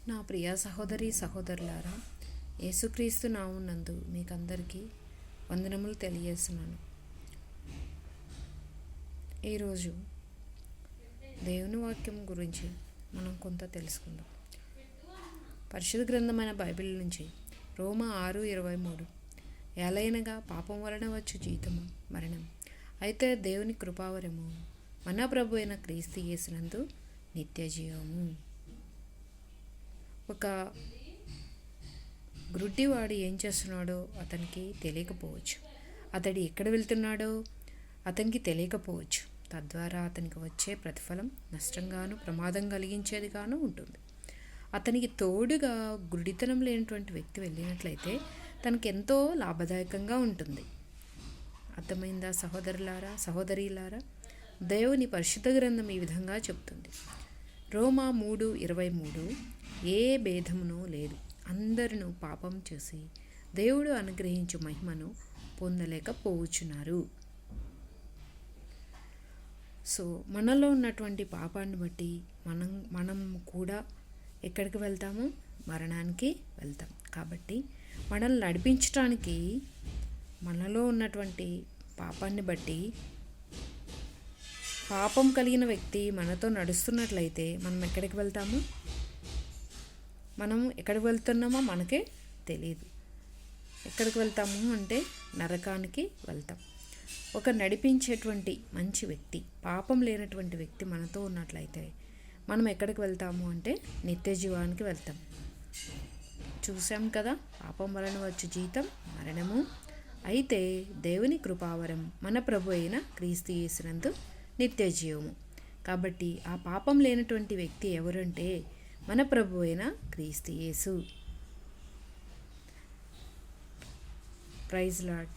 నా ప్రియ సహోదరి సహోదరులారా, యేసుక్రీస్తు నామమునందు మీకందరికీ వందనములు తెలియజేస్తున్నాను. ఈరోజు దేవుని వాక్యం గురించి మనం కొంత తెలుసుకుందాం. పరిశుద్ధ గ్రంథమైన బైబిల్ నుంచి రోమా 6:23, ఏలైనగా పాపం వలన వచ్చు జీతము మరణం, అయితే దేవుని కృపావరము మన ప్రభు అయిన క్రీస్తు యేసునందు నిత్య జీవము. ఒక గ్రుడ్డివాడు ఏం చేస్తున్నాడో అతనికి తెలియకపోవచ్చు, అతడు ఎక్కడ వెళ్తున్నాడో అతనికి తెలియకపోవచ్చు. తద్వారా అతనికి వచ్చే ప్రతిఫలం నష్టంగాను ప్రమాదం కలిగించేదిగాను ఉంటుంది. అతనికి తోడుగా గుడితనం లేనటువంటి వ్యక్తి వెళ్ళినట్లయితే తనకి ఎంతో లాభదాయకంగా ఉంటుంది. అర్థమైందా సహోదరులారా, సహోదరీలారా? దేవుని పరిశుద్ధ గ్రంథం ఈ విధంగా చెప్తుంది. రోమా 3:23, ఏ భేదమునూ లేదు, అందరూ పాపం చేసి దేవుడు అనుగ్రహించు మహిమను పొందలేకపోవచ్చున్నారు. సో మనలో ఉన్నటువంటి పాపాన్ని బట్టి మనం కూడా ఎక్కడికి వెళ్తాము? మరణానికి వెళ్తాం. కాబట్టి మనల్ని నడిపించడానికి మనలో ఉన్నటువంటి పాపాన్ని బట్టి, పాపం కలిగిన వ్యక్తి మనతో నడుస్తున్నట్లయితే మనం ఎక్కడికి వెళ్తాము? మనం ఎక్కడికి వెళ్తున్నామో మనకే తెలియదు. ఎక్కడికి వెళ్తాము అంటే నరకానికి వెళ్తాం. ఒక నడిపించేటువంటి మంచి వ్యక్తి, పాపం లేనటువంటి వ్యక్తి మనతో ఉన్నట్లయితే మనం ఎక్కడికి వెళ్తాము అంటే నిత్య జీవానికి వెళ్తాం. చూసాం కదా, పాపం వలన వచ్చు జీతం మరణము, అయితే దేవుని కృపావరం మన ప్రభు అయిన క్రీస్తు యేసునందు నిత్య జీవము. కాబట్టి ఆ పాపం లేనటువంటి వ్యక్తి ఎవరంటే మన ప్రభు అయిన క్రీస్తు యేసు. Praise lord.